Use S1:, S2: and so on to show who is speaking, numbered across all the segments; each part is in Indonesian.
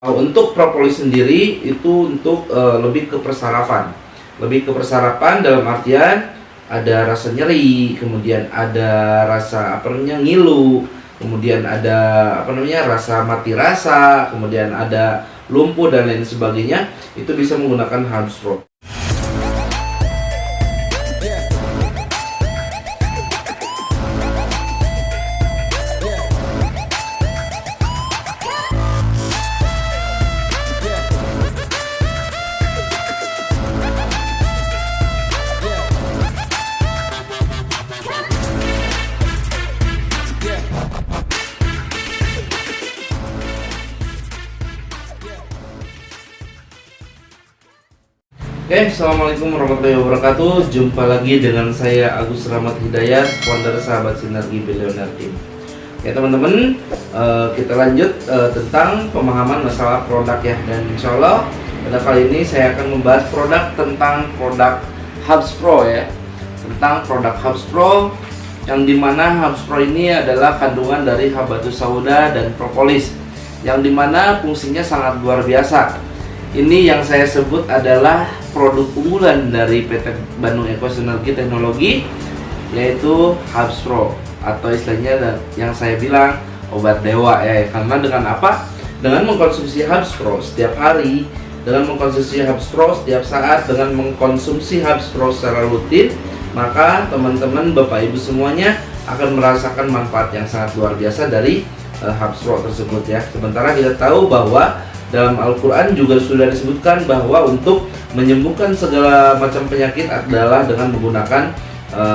S1: Untuk propolis sendiri itu untuk lebih ke persarapan. Lebih ke persarapan dalam artian ada rasa nyeri, kemudian ada rasa ngilu, kemudian ada rasa mati rasa, kemudian ada lumpuh dan lain sebagainya. Itu bisa menggunakan Herbs Pro. Oke, assalamualaikum warahmatullahi wabarakatuh. Jumpa lagi dengan saya Agus Rahmat Hidayat, founder Sahabat Sinergi Billionaire Team. Oke teman-teman, kita lanjut tentang pemahaman masalah produk ya. Dan insya Allah pada kali ini saya akan membahas tentang produk Herbs Pro ya. Tentang produk Herbs Pro, yang dimana Herbs Pro ini adalah kandungan dari Habatus Sauda dan propolis, yang dimana fungsinya sangat luar biasa. Ini yang saya sebut adalah produk unggulan dari PT Bandung Eco Sinergi Teknologi, yaitu Herbs Pro, atau istilahnya yang saya bilang obat dewa ya. Karena dengan apa? Dengan mengkonsumsi Herbs Pro setiap hari, dengan mengkonsumsi Herbs Pro setiap saat, dengan mengkonsumsi Herbs Pro secara rutin, maka teman-teman Bapak Ibu semuanya akan merasakan manfaat yang sangat luar biasa dari Herbs Pro tersebut ya. Sementara kita tahu bahwa dalam Al-Quran juga sudah disebutkan bahwa untuk menyembuhkan segala macam penyakit adalah dengan menggunakan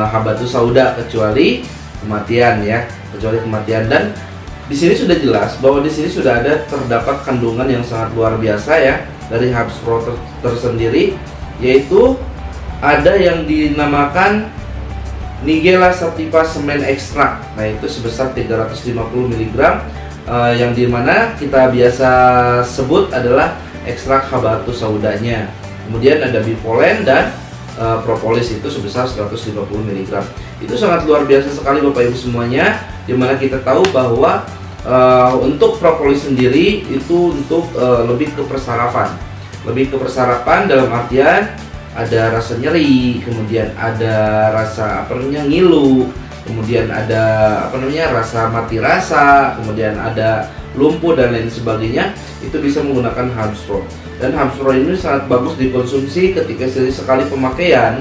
S1: Habatus Sauda, kecuali kematian ya, Dan di sini sudah jelas bahwa di sini sudah terdapat kandungan yang sangat luar biasa ya dari Herbs Pro tersendiri, yaitu ada yang dinamakan Nigella sativa semen ekstrak. Nah, itu sebesar 350 mg. Yang dimana kita biasa sebut adalah ekstrak Habatus Saudanya. Kemudian ada bipolen dan propolis, itu sebesar 150 mg. Itu sangat luar biasa sekali Bapak Ibu semuanya, dimana kita tahu bahwa untuk propolis sendiri itu untuk lebih ke persarapan. Lebih ke persarapan dalam artian ada rasa nyeri, kemudian ada rasa ngilu, kemudian ada rasa mati rasa, kemudian ada lumpuh dan lain sebagainya. Itu bisa menggunakan Herbs Pro. Dan Herbs Pro ini sangat bagus dikonsumsi ketika sekali pemakaian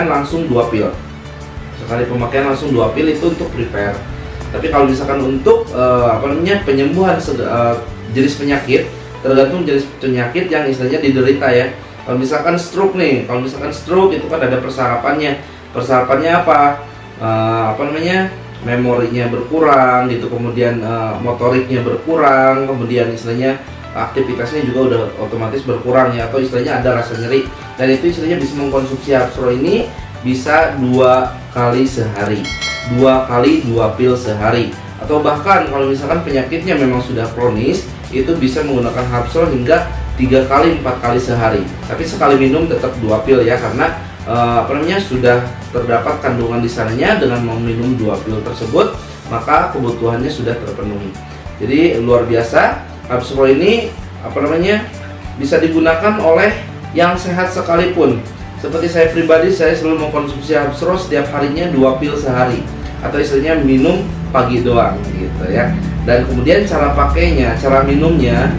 S1: langsung 2 pil. Sekali pemakaian langsung 2 pil itu untuk prepare. Tapi kalau misalkan untuk penyembuhan jenis penyakit, tergantung jenis penyakit yang istilahnya diderita ya. Kalau misalkan stroke nih, itu kan ada persarapannya. Persarapannya apa? Memorinya berkurang gitu, kemudian motoriknya berkurang, kemudian istilahnya aktivitasnya juga udah otomatis berkurang ya, atau istilahnya ada rasa nyeri. Dan itu istilahnya bisa mengkonsumsi Herbs Pro ini bisa 2 kali sehari, 2 kali 2 pil sehari, atau bahkan kalau misalkan penyakitnya memang sudah kronis, itu bisa menggunakan Herbs Pro hingga 3 kali 4 kali sehari. Tapi sekali minum tetap 2 pil ya, karena sudah terdapat kandungan di sananya. Dengan meminum 2 pil tersebut, maka kebutuhannya sudah terpenuhi. Jadi luar biasa. Herbs Pro ini bisa digunakan oleh yang sehat sekalipun. Seperti saya pribadi, saya selalu mengkonsumsi Herbs Pro setiap harinya 2 pil sehari, atau istilahnya minum pagi doang gitu ya. Dan kemudian cara pakainya, cara minumnya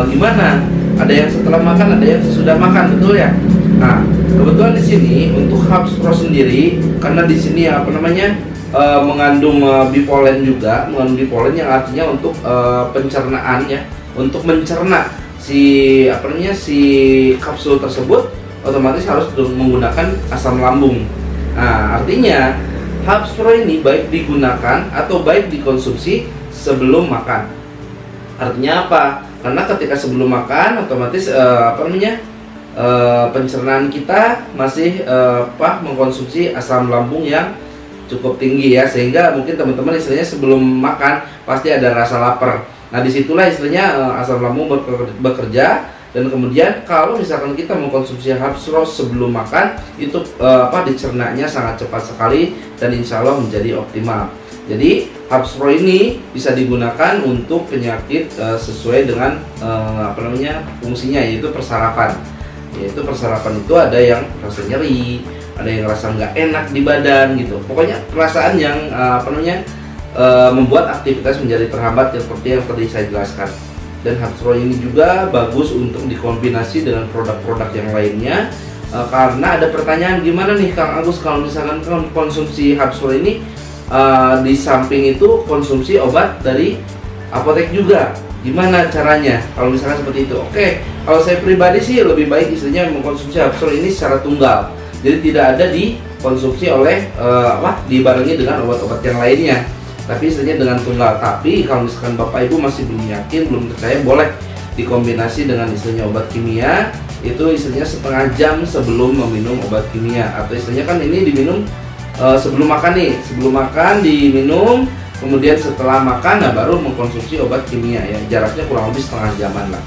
S1: gimana? Ada yang setelah makan, ada yang sesudah makan, betul ya? Nah, kebetulan di sini untuk Herbs Pro sendiri, karena di sini mengandung bipolen juga, mengandung bipolen yang artinya untuk pencernaan ya, untuk mencerna si kapsul tersebut, otomatis harus menggunakan asam lambung. Nah, artinya Herbs Pro ini baik digunakan atau baik dikonsumsi sebelum makan. Artinya apa? Karena ketika sebelum makan, otomatis pencernaan kita masih mengkonsumsi asam lambung yang cukup tinggi ya, sehingga mungkin teman-teman istilahnya sebelum makan pasti ada rasa lapar. Nah, disitulah istilahnya asam lambung bekerja. Dan kemudian kalau misalkan kita mengkonsumsi Herbs Pro sebelum makan, itu dicernanya sangat cepat sekali dan insya Allah menjadi optimal. Jadi Herbs Pro ini bisa digunakan untuk penyakit sesuai dengan fungsinya, yaitu persarapan. Yaitu persarapan itu ada yang rasa nyeri, ada yang rasa nggak enak di badan gitu. Pokoknya perasaan yang membuat aktivitas menjadi terhambat seperti yang tadi saya jelaskan. Dan Herbs Pro ini juga bagus untuk dikombinasi dengan produk-produk yang lainnya. Karena ada pertanyaan, gimana nih Kang Agus kalau misalkan konsumsi Herbs Pro ini di samping itu konsumsi obat dari apotek juga, gimana caranya kalau misalkan seperti itu? Oke, kalau saya pribadi sih lebih baik istilahnya mengkonsumsi Herbs Pro ini secara tunggal, jadi tidak ada dikonsumsi oleh dibarengi dengan obat-obat yang lainnya, tapi istilahnya dengan tunggal. Tapi kalau misalkan Bapak Ibu masih belum yakin, belum percaya, boleh dikombinasi dengan istilahnya obat kimia. Itu istilahnya setengah jam sebelum meminum obat kimia, atau istilahnya kan ini diminum sebelum makan nih, sebelum makan diminum, kemudian setelah makan baru mengkonsumsi obat kimia ya, jaraknya kurang lebih setengah jaman lah.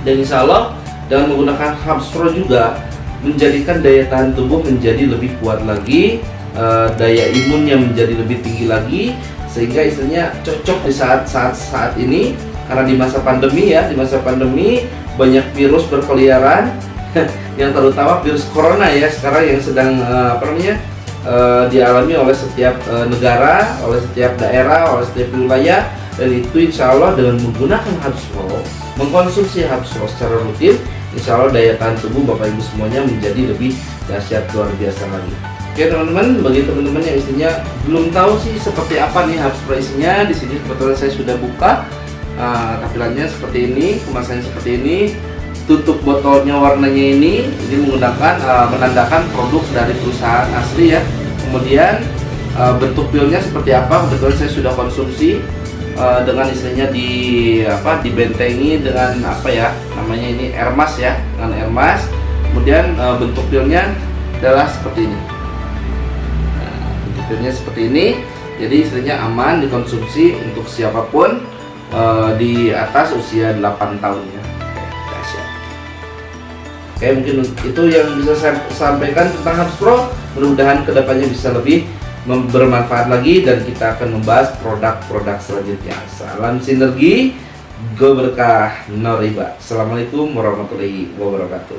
S1: Dan insya Allah dengan menggunakan Herbs Pro juga menjadikan daya tahan tubuh menjadi lebih kuat lagi, daya imunnya menjadi lebih tinggi lagi, sehingga istilahnya cocok di saat ini, karena di masa pandemi ya, di masa pandemi banyak virus berkeliaran yang terutama virus corona ya sekarang yang sedang dialami oleh setiap negara, oleh setiap daerah, oleh setiap wilayah. Dan itu insya Allah dengan menggunakan Herbs Pro, mengkonsumsi Herbs Pro secara rutin, insya Allah daya tahan tubuh Bapak Ibu semuanya menjadi lebih dahsyat luar biasa lagi. Oke teman-teman, bagi teman-teman yang isinya belum tahu sih seperti apa nih Herbs Pro isinya, di sini kebetulan saya sudah buka. Tampilannya seperti ini, kemasannya seperti ini, tutup botolnya warnanya ini menggunakan menandakan produk dari perusahaan asli ya. Kemudian bentuk pilnya seperti apa, kebetulan saya sudah konsumsi dengan istilahnya dibentengi dengan namanya ini Airmas ya, dengan Airmas. Kemudian bentuk pilnya adalah seperti ini. Bentuk pilnya seperti ini, jadi istilahnya aman dikonsumsi untuk siapapun di atas usia 8 tahun ya. Oke, mungkin itu yang bisa saya sampaikan tentang Herbs Pro. Mudah-mudahan kedepannya bisa lebih bermanfaat lagi, dan kita akan membahas produk-produk selanjutnya. Salam sinergi, go berkah, no riba. Assalamualaikum warahmatullahi wabarakatuh.